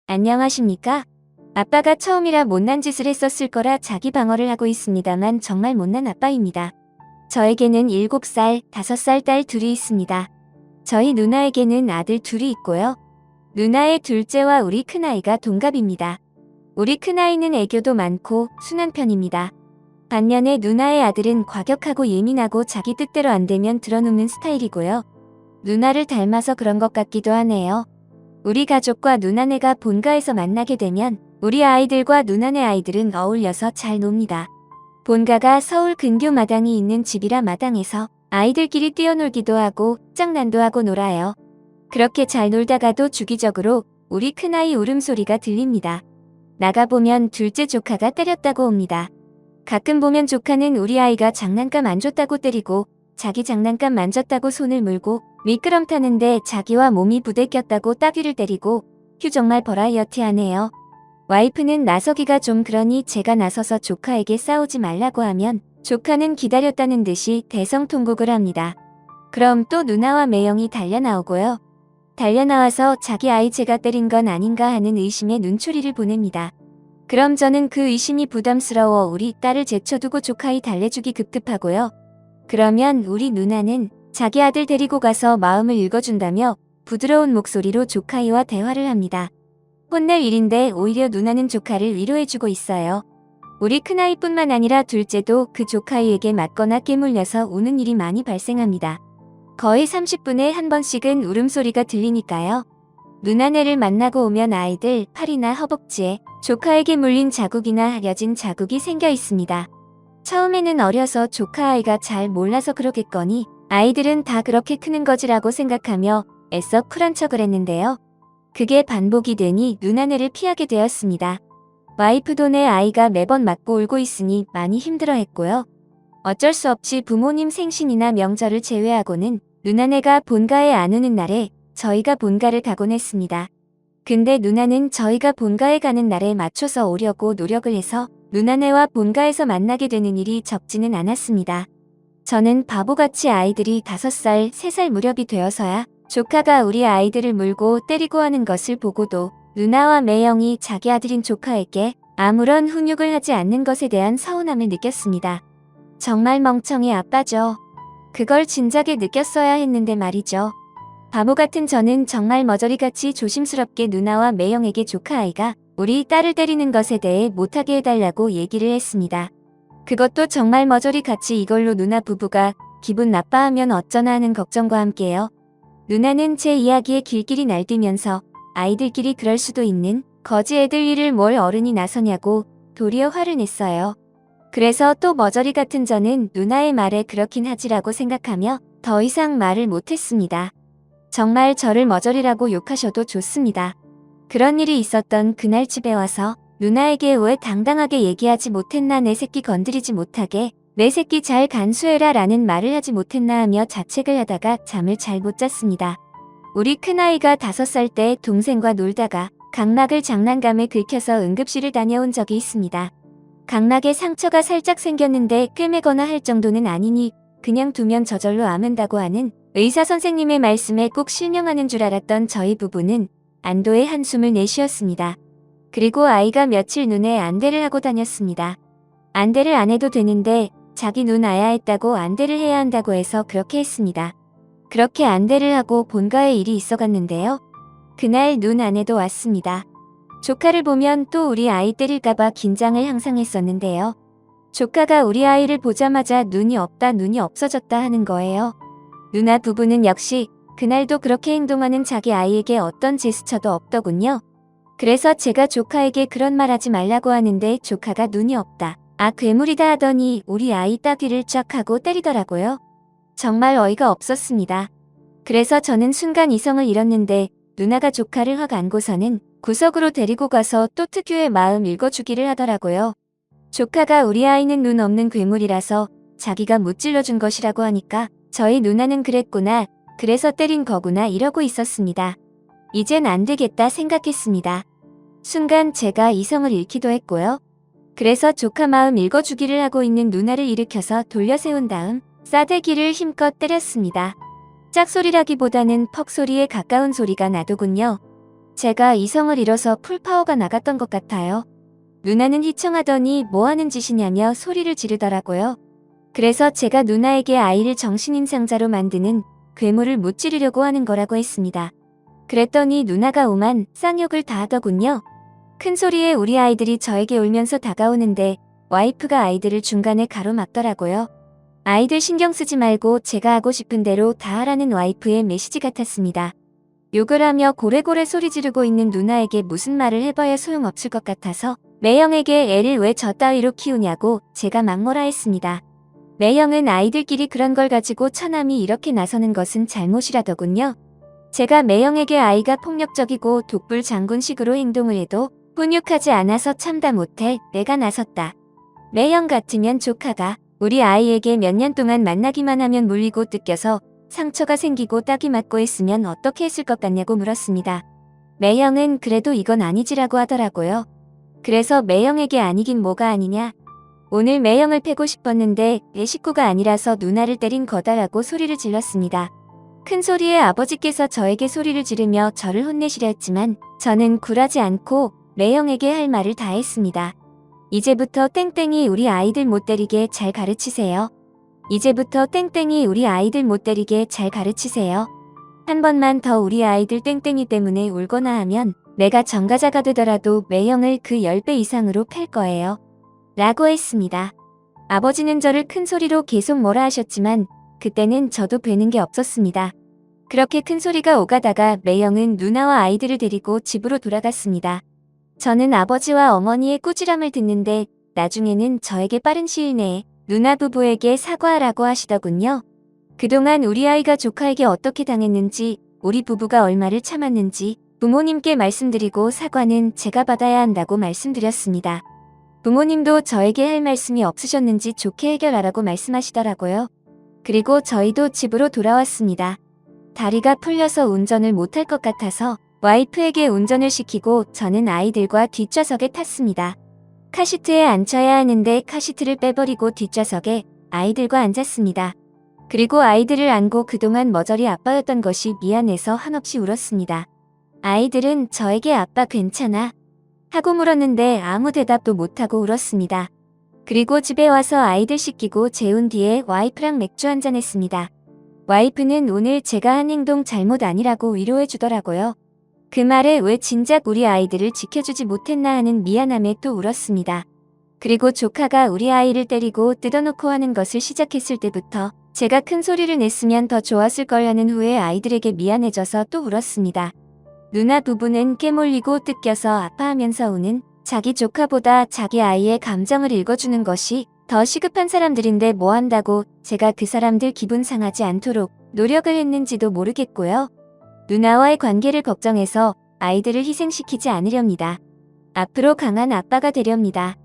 안녕하십니까? 아빠가 처음이라 못난 짓을 했었을 거라 자기 방어를 하고 있습니다만 정말 못난 아빠입니다. 저에게는 7살, 5살 딸 둘이 있습니다. 저희 누나에게는 아들 둘이 있고요. 누나의 둘째와 우리 큰아이가 동갑입니다. 우리 큰아이는 애교도 많고 순한 편입니다. 반면에 누나의 아들은 과격하고 예민하고 자기 뜻대로 안 되면 드러눕는 스타일이고요. 누나를 닮아서 그런 것 같기도 하네요. 우리 가족과 누나네가 본가에서 만나게 되면 우리 아이들과 누나네 아이들은 어울려서 잘 놉니다. 본가가 서울 근교 마당이 있는 집이라 마당에서 아이들끼리 뛰어놀기도 하고 짝난도 하고 놀아요. 그렇게 잘 놀다가도 주기적으로 우리 큰아이 울음소리가 들립니다. 나가보면 둘째 조카가 때렸다고 옵니다. 가끔 보면 조카는 우리 아이가 장난감 안 줬다고 때리고 자기 장난감 만졌다고 손을 물고 미끄럼 타는데 자기와 몸이 부대꼈다고 따귀를 때리고 휴 정말 버라이어티하네요. 와이프는 나서기가 좀 그러니 제가 나서서 조카에게 싸우지 말라고 하면 조카는 기다렸다는 듯이 대성통곡을 합니다. 그럼 또 누나와 매형이 달려나오고요. 달려나와서 자기 아이 제가 때린 건 아닌가 하는 의심의 눈초리를 보냅니다. 그럼 저는 그 의심이 부담스러워 우리 딸을 제쳐두고 조카이 달래주기 급급하고요. 그러면 우리 누나는 자기 아들 데리고 가서 마음을 읽어준다며 부드러운 목소리로 조카이와 대화를 합니다. 혼낼 일인데 오히려 누나는 조카를 위로해주고 있어요. 우리 큰아이뿐만 아니라 둘째도 그 조카이에게 맞거나 깨물려서 우는 일이 많이 발생합니다. 거의 30분에 한 번씩은 울음소리가 들리니까요. 누나네를 만나고 오면 아이들 팔이나 허벅지에 조카에게 물린 자국이나 하려진 자국이 생겨 있습니다. 처음에는 어려서 조카 아이가 잘 몰라서 그러겠거니 아이들은 다 그렇게 크는 거지라고 생각하며 애써 쿨한 척을 했는데요. 그게 반복이 되니 누나네를 피하게 되었습니다. 와이프도 내 아이가 매번 맞고 울고 있으니 많이 힘들어했고요. 어쩔 수 없이 부모님 생신이나 명절을 제외하고는 누나네가 본가에 안 오는 날에 저희가 본가를 가곤 했습니다. 근데 누나는 저희가 본가에 가는 날에 맞춰서 오려고 노력을 해서 누나네와 본가에서 만나게 되는 일이 적지는 않았습니다. 저는 바보같이 아이들이 5살, 3살 무렵이 되어서야 조카가 우리 아이들을 물고 때리고 하는 것을 보고도 누나와 매형이 자기 아들인 조카에게 아무런 훈육을 하지 않는 것에 대한 서운함을 느꼈습니다. 정말 멍청이 아빠죠. 그걸 진작에 느꼈어야 했는데 말이죠. 바보 같은 저는 정말 머저리같이 조심스럽게 누나와 매형에게 조카 아이가 우리 딸을 때리는 것에 대해 못하게 해달라고 얘기를 했습니다. 그것도 정말 머저리같이 이걸로 누나 부부가 기분 나빠하면 어쩌나 하는 걱정과 함께요. 누나는 제 이야기에 길길이 날뛰면서 아이들끼리 그럴 수도 있는 거지 애들 일을 뭘 어른이 나서냐고 도리어 화를 냈어요. 그래서 또 머저리 같은 저는 누나의 말에 그렇긴 하지라고 생각하며 더 이상 말을 못했습니다. 정말 저를 머저리라고 욕하셔도 좋습니다. 그런 일이 있었던 그날 집에 와서 누나에게 왜 당당하게 얘기하지 못했나, 내 새끼 건드리지 못하게 내 새끼 잘 간수해라 라는 말을 하지 못했나 하며 자책을 하다가 잠을 잘 못 잤습니다. 우리 큰아이가 5살 때 동생과 놀다가 각막을 장난감에 긁혀서 응급실을 다녀온 적이 있습니다. 각막에 상처가 살짝 생겼는데 꿰매거나 할 정도는 아니니 그냥 두면 저절로 아문다고 하는 의사 선생님의 말씀에 꼭 실명하는 줄 알았던 저희 부부는 안도의 한숨을 내쉬었습니다. 그리고 아이가 며칠 눈에 안대를 하고 다녔습니다. 안대를 안 해도 되는데 자기 눈 아야 했다고 안대를 해야 한다고 해서 그렇게 했습니다. 그렇게 안대를 하고 본가에 일이 있어갔는데요. 그날 눈 안에도 왔습니다. 조카를 보면 또 우리 아이 때릴까봐 긴장을 항상 했었는데요. 조카가 우리 아이를 보자마자 눈이 없다, 눈이 없어졌다 하는 거예요. 누나 부부는 역시 그날도 그렇게 행동하는 자기 아이에게 어떤 제스처도 없더군요. 그래서 제가 조카에게 그런 말 하지 말라고 하는데 조카가 눈이 없다, 아 괴물이다 하더니 우리 아이 따귀를 쫙 하고 때리더라고요. 정말 어이가 없었습니다. 그래서 저는 순간 이성을 잃었는데 누나가 조카를 확 안고서는 구석으로 데리고 가서 또 특유의 마음 읽어주기를 하더라고요. 조카가 우리 아이는 눈 없는 괴물이라서 자기가 무찔러준 것이라고 하니까 저희 누나는 그랬구나, 그래서 때린 거구나 이러고 있었습니다. 이젠 안 되겠다 생각했습니다. 순간 제가 이성을 잃기도 했고요. 그래서 조카 마음 읽어주기를 하고 있는 누나를 일으켜서 돌려 세운 다음 싸대기를 힘껏 때렸습니다. 짝소리라기보다는 퍽소리에 가까운 소리가 나더군요. 제가 이성을 잃어서 풀파워가 나갔던 것 같아요. 누나는 희청하더니 뭐 하는 짓이냐며 소리를 지르더라고요. 그래서 제가 누나에게 아이를 정신인상자로 만드는 괴물을 무찌르려고 하는 거라고 했습니다. 그랬더니 누나가 오만 쌍욕을 다 하더군요. 큰 소리에 우리 아이들이 저에게 울면서 다가오는데 와이프가 아이들을 중간에 가로막더라고요. 아이들 신경 쓰지 말고 제가 하고 싶은 대로 다 하라는 와이프의 메시지 같았습니다. 욕을 하며 고래고래 소리 지르고 있는 누나에게 무슨 말을 해봐야 소용없을 것 같아서 매형에게 애를 왜 저 따위로 키우냐고 제가 막뭐라 했습니다. 매형은 아이들끼리 그런 걸 가지고 처남이 이렇게 나서는 것은 잘못이라더군요. 제가 매형에게 아이가 폭력적이고 독불 장군식으로 행동을 해도 훈육하지 않아서 참다 못해 내가 나섰다. 매형 같으면 조카가 우리 아이에게 몇 년 동안 만나기만 하면 물리고 뜯겨서 상처가 생기고 딱이 맞고 했으면 어떻게 했을 것 같냐고 물었습니다. 매형은 그래도 이건 아니지라고 하더라고요. 그래서 매형에게 아니긴 뭐가 아니냐. 오늘 매형을 패고 싶었는데 내 식구가 아니라서 누나를 때린 거다라고 소리를 질렀습니다. 큰 소리에 아버지께서 저에게 소리를 지르며 저를 혼내시려 했지만 저는 굴하지 않고 매형에게 할 말을 다 했습니다. 이제부터 땡땡이 우리 아이들 못 때리게 잘 가르치세요. 이제부터 땡땡이 우리 아이들 못 때리게 잘 가르치세요. 한 번만 더 우리 아이들 땡땡이 때문에 울거나 하면 내가 전가자가 되더라도 매형을 그 10배 이상으로 팰 거예요. 라고 했습니다. 아버지는 저를 큰 소리로 계속 뭐라 하셨지만 그때는 저도 뵈는 게 없었습니다. 그렇게 큰 소리가 오가다가 매형은 누나와 아이들을 데리고 집으로 돌아갔습니다. 저는 아버지와 어머니의 꾸지람을 듣는데 나중에는 저에게 빠른 시일 내에 누나 부부에게 사과하라고 하시더군요. 그동안 우리 아이가 조카에게 어떻게 당했는지, 우리 부부가 얼마를 참았는지 부모님께 말씀드리고 사과는 제가 받아야 한다고 말씀드렸습니다. 부모님도 저에게 할 말씀이 없으셨는지 좋게 해결하라고 말씀하시더라고요. 그리고 저희도 집으로 돌아왔습니다. 다리가 풀려서 운전을 못할 것 같아서 와이프에게 운전을 시키고 저는 아이들과 뒷좌석에 탔습니다. 카시트에 앉혀야 하는데 카시트를 빼버리고 뒷좌석에 아이들과 앉았습니다. 그리고 아이들을 안고 그동안 머저리 아빠였던 것이 미안해서 한없이 울었습니다. 아이들은 저에게 아빠 괜찮아? 하고 물었는데 아무 대답도 못하고 울었습니다. 그리고 집에 와서 아이들 씻기고 재운 뒤에 와이프랑 맥주 한잔 했습니다. 와이프는 오늘 제가 한 행동 잘못 아니라고 위로해 주더라고요. 그 말에 왜 진작 우리 아이들을 지켜주지 못했나 하는 미안함에 또 울었습니다. 그리고 조카가 우리 아이를 때리고 뜯어놓고 하는 것을 시작했을 때부터 제가 큰 소리를 냈으면 더 좋았을 걸 하는 후에 아이들에게 미안해져서 또 울었습니다. 누나 부부는 깨몰리고 뜯겨서 아파하면서 우는 자기 조카보다 자기 아이의 감정을 읽어주는 것이 더 시급한 사람들인데 뭐 한다고 제가 그 사람들 기분 상하지 않도록 노력을 했는지도 모르겠고요. 누나와의 관계를 걱정해서 아이들을 희생시키지 않으렵니다. 앞으로 강한 아빠가 되렵니다.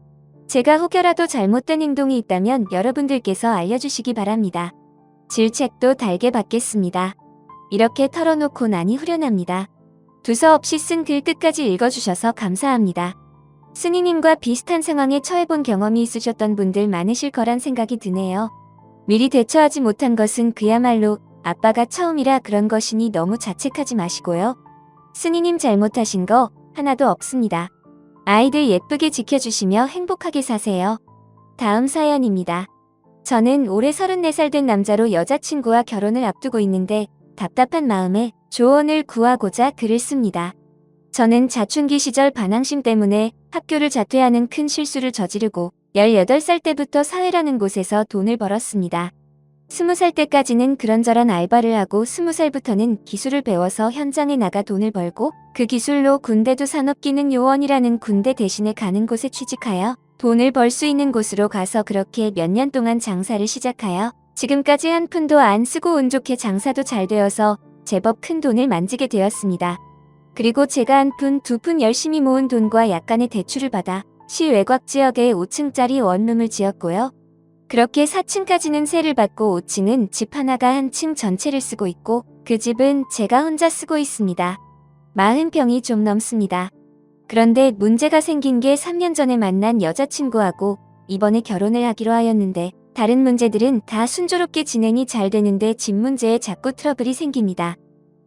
제가 혹여라도 잘못된 행동이 있다면 여러분들께서 알려주시기 바랍니다. 질책도 달게 받겠습니다. 이렇게 털어놓고 나니 후련합니다. 두서없이 쓴 글 끝까지 읽어주셔서 감사합니다. 스니님과 비슷한 상황에 처해본 경험이 있으셨던 분들 많으실 거란 생각이 드네요. 미리 대처하지 못한 것은 그야말로 아빠가 처음이라 그런 것이니 너무 자책하지 마시고요. 스니님 잘못하신 거 하나도 없습니다. 아이들 예쁘게 지켜주시며 행복하게 사세요. 다음 사연입니다. 저는 올해 34살 된 남자로 여자친구와 결혼을 앞두고 있는데 답답한 마음에 조언을 구하고자 글을 씁니다. 저는 사춘기 시절 반항심 때문에 학교를 자퇴하는 큰 실수를 저지르고 18살 때부터 사회라는 곳에서 돈을 벌었습니다. 20살 때까지는 그런저런 알바를 하고 20살부터는 기술을 배워서 현장에 나가 돈을 벌고 그 기술로 군대도 산업기능요원이라는 군대 대신에 가는 곳에 취직하여 돈을 벌 수 있는 곳으로 가서 그렇게 몇 년 동안 장사를 시작하여 지금까지 한 푼도 안 쓰고 운 좋게 장사도 잘 되어서 제법 큰 돈을 만지게 되었습니다. 그리고 제가 한 푼, 두 푼 열심히 모은 돈과 약간의 대출을 받아 시 외곽 지역에 5층짜리 원룸을 지었고요. 그렇게 4층까지는 세를 받고 5층은 집 하나가 한 층 전체를 쓰고 있고 그 집은 제가 혼자 쓰고 있습니다. 40평이 좀 넘습니다. 그런데 문제가 생긴 게 3년 전에 만난 여자친구하고 이번에 결혼을 하기로 하였는데 다른 문제들은 다 순조롭게 진행이 잘 되는데 집 문제에 자꾸 트러블이 생깁니다.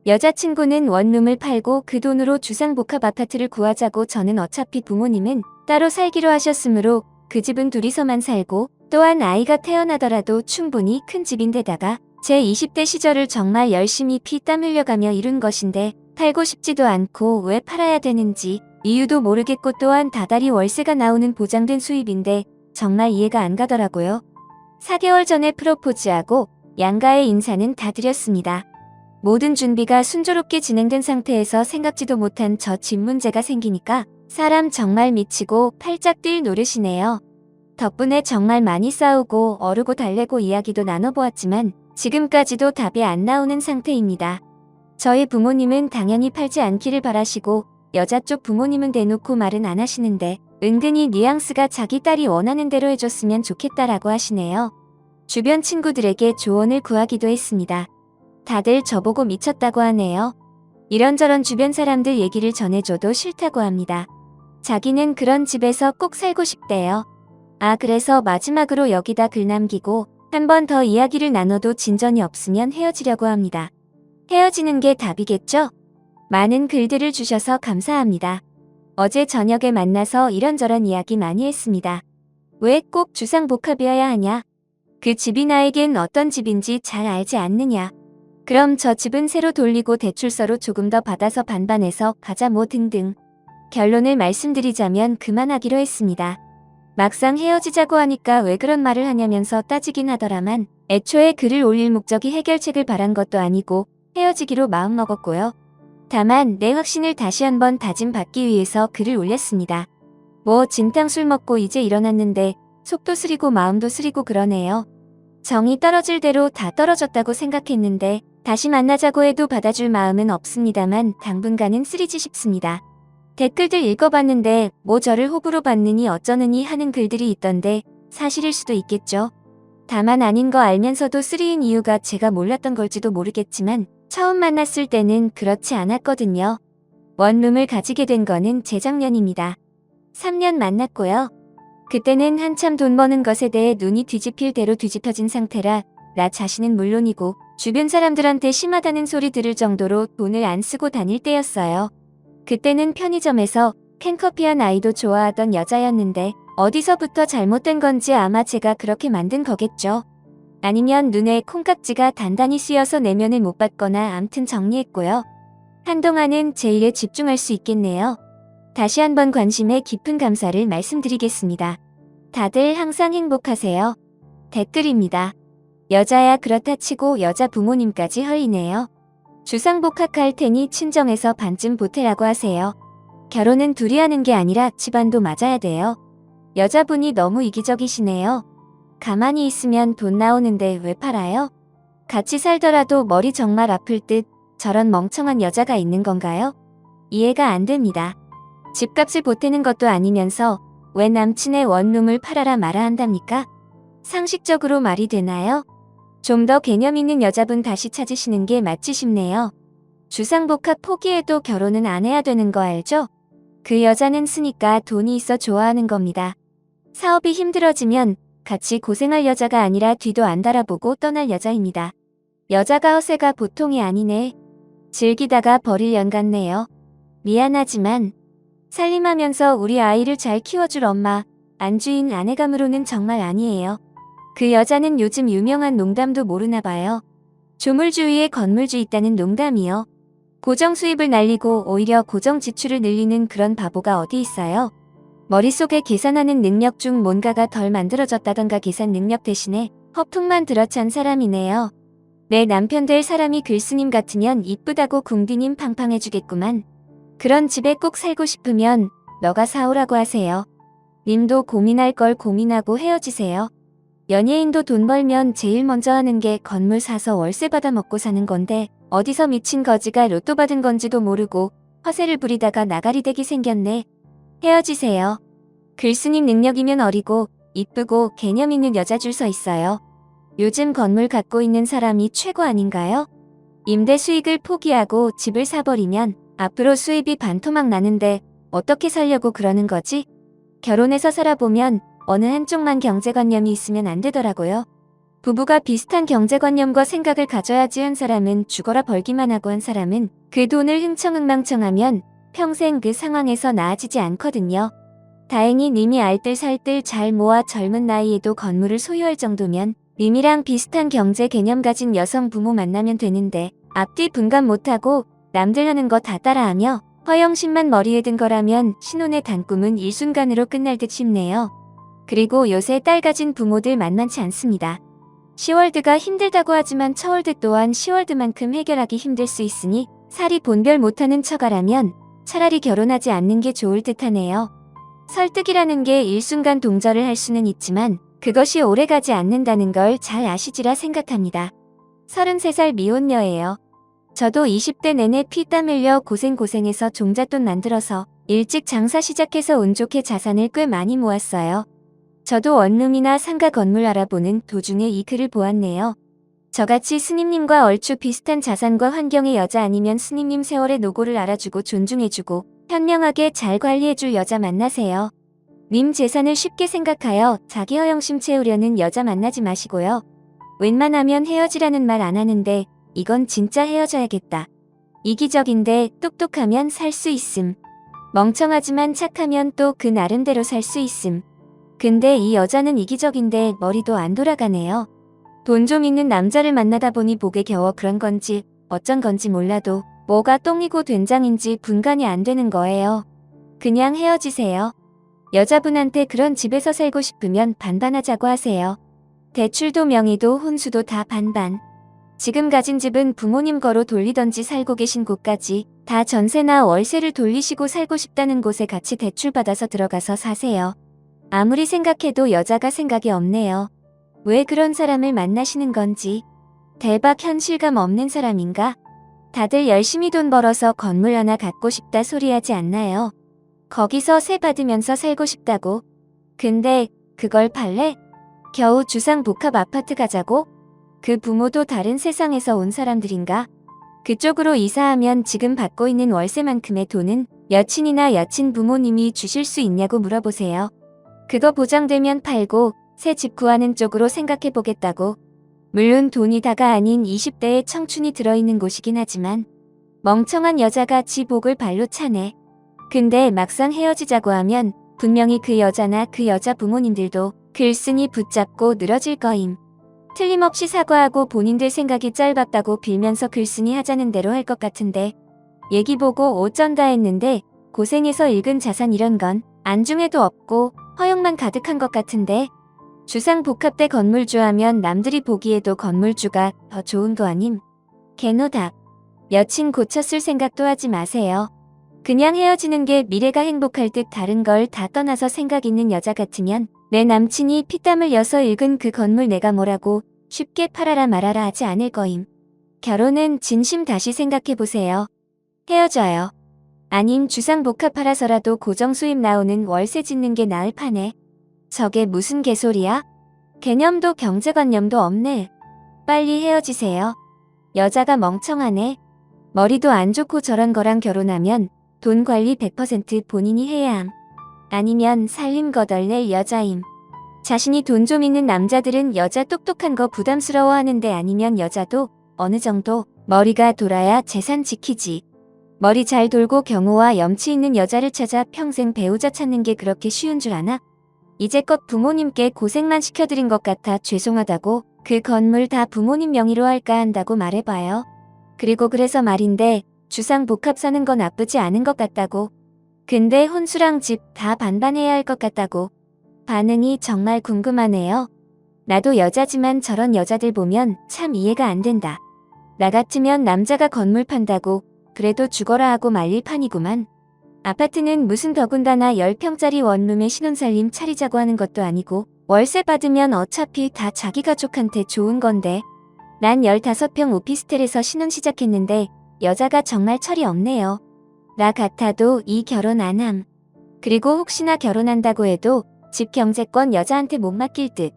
여자친구는 원룸을 팔고 그 돈으로 주상복합 아파트를 구하자고 저는 어차피 부모님은 따로 살기로 하셨으므로 그 집은 둘이서만 살고 또한 아이가 태어나더라도 충분히 큰 집인데다가 제 20대 시절을 정말 열심히 피땀 흘려가며 이룬 것인데 팔고 싶지도 않고 왜 팔아야 되는지 이유도 모르겠고 또한 다달이 월세가 나오는 보장된 수입인데 정말 이해가 안 가더라고요. 4개월 전에 프로포즈하고 양가의 인사는 다 드렸습니다. 모든 준비가 순조롭게 진행된 상태에서 생각지도 못한 저 집 문제가 생기니까 사람 정말 미치고 팔짝 뛸 노릇이네요. 덕분에 정말 많이 싸우고 어르고 달래고 이야기도 나눠보았지만 지금까지도 답이 안 나오는 상태입니다. 저희 부모님은 당연히 팔지 않기를 바라시고 여자 쪽 부모님은 대놓고 말은 안 하시는데 은근히 뉘앙스가 자기 딸이 원하는 대로 해줬으면 좋겠다라고 하시네요. 주변 친구들에게 조언을 구하기도 했습니다. 다들 저보고 미쳤다고 하네요. 이런저런 주변 사람들 얘기를 전해줘도 싫다고 합니다. 자기는 그런 집에서 꼭 살고 싶대요. 그래서 마지막으로 여기다 글 남기고 한 번 더 이야기를 나눠도 진전이 없으면 헤어지려고 합니다. 헤어지는 게 답이겠죠? 많은 글들을 주셔서 감사합니다. 어제 저녁에 만나서 이런저런 이야기 많이 했습니다. 왜 꼭 주상복합이어야 하냐? 그 집이 나에겐 어떤 집인지 잘 알지 않느냐? 그럼 저 집은 새로 돌리고 대출서로 조금 더 받아서 반반해서 가자 뭐 등등. 결론을 말씀드리자면 그만하기로 했습니다. 막상 헤어지자고 하니까 왜 그런 말을 하냐면서 따지긴 하더라만 애초에 글을 올릴 목적이 해결책을 바란 것도 아니고 헤어지기로 마음먹었고요. 다만 내 확신을 다시 한번 다짐받기 위해서 글을 올렸습니다. 뭐 진탕술 먹고 이제 일어났는데 속도 쓰리고 마음도 쓰리고 그러네요. 정이 떨어질 대로 다 떨어졌다고 생각했는데 다시 만나자고 해도 받아줄 마음은 없습니다만 당분간은 쓰리지 싶습니다. 댓글들 읽어봤는데 뭐 저를 호불호 받느니 어쩌느니 하는 글들이 있던데 사실일 수도 있겠죠. 다만 아닌 거 알면서도 쓰리인 이유가 제가 몰랐던 걸지도 모르겠지만 처음 만났을 때는 그렇지 않았거든요. 원룸을 가지게 된 거는 재작년입니다. 3년 만났고요. 그때는 한참 돈 버는 것에 대해 눈이 뒤집힐 대로 뒤집혀진 상태라 나 자신은 물론이고 주변 사람들한테 심하다는 소리 들을 정도로 돈을 안 쓰고 다닐 때였어요. 그때는 편의점에서 캔커피 한 아이도 좋아하던 여자였는데 어디서부터 잘못된 건지 아마 제가 그렇게 만든 거겠죠. 아니면 눈에 콩깍지가 단단히 씌어서 내면을 못 봤거나 암튼 정리했고요. 한동안은 제 일에 집중할 수 있겠네요. 다시 한번 관심에 깊은 감사를 말씀드리겠습니다. 다들 항상 행복하세요. 댓글입니다. 여자야 그렇다 치고 여자 부모님까지 헐리네요. 주상복합할 테니 친정에서 반쯤 보태라고 하세요. 결혼은 둘이 하는 게 아니라 집안도 맞아야 돼요. 여자분이 너무 이기적이시네요. 가만히 있으면 돈 나오는데 왜 팔아요? 같이 살더라도 머리 정말 아플 듯 저런 멍청한 여자가 있는 건가요? 이해가 안 됩니다. 집값을 보태는 것도 아니면서 왜 남친의 원룸을 팔아라 말아 한답니까? 상식적으로 말이 되나요? 좀 더 개념 있는 여자분 다시 찾으시는 게 맞지 싶네요. 주상복합 포기해도 결혼은 안 해야 되는 거 알죠? 그 여자는 쓰니까 돈이 있어 좋아하는 겁니다. 사업이 힘들어지면 같이 고생할 여자가 아니라 뒤도 안 달아보고 떠날 여자입니다. 여자가 허세가 보통이 아니네. 즐기다가 버릴 년 같네요. 미안하지만 살림하면서 우리 아이를 잘 키워줄 엄마, 안주인 아내감으로는 정말 아니에요. 그 여자는 요즘 유명한 농담도 모르나 봐요. 조물주의에 건물주 있다는 농담이요. 고정 수입을 날리고 오히려 고정 지출을 늘리는 그런 바보가 어디 있어요. 머릿속에 계산하는 능력 중 뭔가가 덜 만들어졌다던가 계산 능력 대신에 허풍만 들어찬 사람이네요. 내 남편 될 사람이 글쓰님 같으면 이쁘다고 궁디님 팡팡해주겠구만. 그런 집에 꼭 살고 싶으면 너가 사오라고 하세요. 님도 고민할 걸 고민하고 헤어지세요. 연예인도 돈 벌면 제일 먼저 하는 게 건물 사서 월세 받아 먹고 사는 건데 어디서 미친 거지가 로또 받은 건지도 모르고 허세를 부리다가 나가리 되기 생겼네. 헤어지세요. 글쓰님 능력이면 어리고 이쁘고 개념 있는 여자 줄 서 있어요. 요즘 건물 갖고 있는 사람이 최고 아닌가요? 임대 수익을 포기하고 집을 사버리면 앞으로 수입이 반토막 나는데 어떻게 살려고 그러는 거지? 결혼해서 살아보면 어느 한쪽만 경제관념이 있으면 안 되더라고요. 부부가 비슷한 경제관념과 생각을 가져야지 한 사람은 죽어라 벌기만 하고 한 사람은 그 돈을 흥청흥망청하면 평생 그 상황에서 나아지지 않거든요. 다행히 님이 알뜰살뜰 잘 모아 젊은 나이에도 건물을 소유할 정도면 님이랑 비슷한 경제 개념 가진 여성 부모 만나면 되는데 앞뒤 분간 못하고 남들 하는 거 다 따라하며 허영심만 머리에 든 거라면 신혼의 단꿈은 일순간으로 끝날 듯 싶네요. 그리고 요새 딸 가진 부모들 만만치 않습니다. 시월드가 힘들다고 하지만 처월드 또한 시월드만큼 해결하기 힘들 수 있으니 살이 본별 못하는 처가라면 차라리 결혼하지 않는 게 좋을 듯하네요. 설득이라는 게 일순간 동절을 할 수는 있지만 그것이 오래가지 않는다는 걸 잘 아시지라 생각합니다. 33살 미혼녀예요. 저도 20대 내내 피땀 흘려 고생해서 종잣돈 만들어서 일찍 장사 시작해서 운 좋게 자산을 꽤 많이 모았어요. 저도 원룸이나 상가 건물 알아보는 도중에 이 글을 보았네요. 저같이 스님님과 얼추 비슷한 자산과 환경의 여자 아니면 스님님 세월의 노고를 알아주고 존중해주고 현명하게 잘 관리해줄 여자 만나세요. 님 재산을 쉽게 생각하여 자기 허영심 채우려는 여자 만나지 마시고요. 웬만하면 헤어지라는 말 안 하는데 이건 진짜 헤어져야겠다. 이기적인데 똑똑하면 살 수 있음. 멍청하지만 착하면 또 그 나름대로 살 수 있음. 근데 이 여자는 이기적인데 머리도 안 돌아가네요. 돈 좀 있는 남자를 만나다 보니 복에 겨워 그런 건지 어쩐 건지 몰라도 뭐가 똥이고 된장인지 분간이 안 되는 거예요. 그냥 헤어지세요. 여자분한테 그런 집에서 살고 싶으면 반반하자고 하세요. 대출도 명의도 혼수도 다 반반. 지금 가진 집은 부모님 거로 돌리던지 살고 계신 곳까지 다 전세나 월세를 돌리시고 살고 싶다는 곳에 같이 대출받아서 들어가서 사세요. 아무리 생각해도 여자가 생각이 없네요. 왜 그런 사람을 만나시는 건지. 대박 현실감 없는 사람인가? 다들 열심히 돈 벌어서 건물 하나 갖고 싶다 소리하지 않나요? 거기서 세 받으면서 살고 싶다고. 근데 그걸 팔래? 겨우 주상복합 아파트 가자고? 그 부모도 다른 세상에서 온 사람들인가? 그쪽으로 이사하면 지금 받고 있는 월세만큼의 돈은 여친이나 여친 부모님이 주실 수 있냐고 물어보세요. 그거 보장되면 팔고 새 집 구하는 쪽으로 생각해보겠다고. 물론 돈이 다가 아닌 20대의 청춘이 들어있는 곳이긴 하지만 멍청한 여자가 지 복을 발로 차네. 근데 막상 헤어지자고 하면 분명히 그 여자나 그 여자 부모님들도 글쓴이 붙잡고 늘어질 거임. 틀림없이 사과하고 본인들 생각이 짧았다고 빌면서 글쓴이 하자는 대로 할 것 같은데 얘기 보고 어쩐다 했는데 고생해서 읽은 자산 이런 건 안중에도 없고 허영만 가득한 것 같은데 주상복합대 건물주 하면 남들이 보기에도 건물주가 더 좋은 거 아님? 개노답. 여친 고쳤을 생각도 하지 마세요. 그냥 헤어지는 게 미래가 행복할 듯 다른 걸 다 떠나서 생각 있는 여자 같으면 내 남친이 피땀 흘려서 읽은 그 건물 내가 뭐라고 쉽게 팔아라 말아라 하지 않을 거임. 결혼은 진심 다시 생각해보세요. 헤어져요. 아님 주상복합 팔아서라도 고정수입 나오는 월세 짓는 게 나을 판에. 저게 무슨 개소리야? 개념도 경제관념도 없네. 빨리 헤어지세요. 여자가 멍청하네. 머리도 안 좋고 저런 거랑 결혼하면 돈 관리 100% 본인이 해야 함. 아니면 살림 거덜낼 여자임. 자신이 돈 좀 있는 남자들은 여자 똑똑한 거 부담스러워 하는데 아니면 여자도 어느 정도 머리가 돌아야 재산 지키지. 머리 잘 돌고 경호와 염치 있는 여자를 찾아 평생 배우자 찾는 게 그렇게 쉬운 줄 아나? 이제껏 부모님께 고생만 시켜드린 것 같아 죄송하다고 그 건물 다 부모님 명의로 할까 한다고 말해봐요. 그리고 그래서 말인데 주상복합 사는 건 나쁘지 않은 것 같다고. 근데 혼수랑 집 다 반반해야 할 것 같다고. 반응이 정말 궁금하네요. 나도 여자지만 저런 여자들 보면 참 이해가 안 된다. 나 같으면 남자가 건물 판다고 그래도 죽어라 하고 말릴 판이구만. 아파트는 무슨 더군다나 10평짜리 원룸에 신혼살림 차리자고 하는 것도 아니고 월세 받으면 어차피 다 자기 가족한테 좋은 건데. 난 15평 오피스텔에서 신혼 시작했는데 여자가 정말 철이 없네요. 나 같아도 이 결혼 안 함. 그리고 혹시나 결혼한다고 해도 집 경제권 여자한테 못 맡길 듯.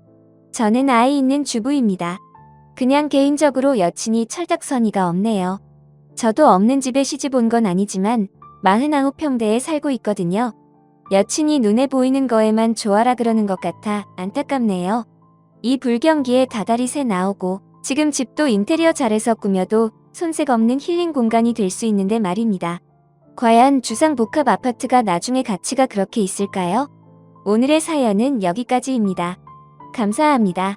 저는 아이 있는 주부입니다. 그냥 개인적으로 여친이 철딱서니가 없네요. 저도 없는 집에 시집 온 건 아니지만 49평대에 살고 있거든요. 여친이 눈에 보이는 거에만 좋아라 그러는 것 같아 안타깝네요. 이 불경기에 다달이 새 나오고 지금 집도 인테리어 잘해서 꾸며도 손색 없는 힐링 공간이 될 수 있는데 말입니다. 과연 주상복합 아파트가 나중에 가치가 그렇게 있을까요? 오늘의 사연은 여기까지입니다. 감사합니다.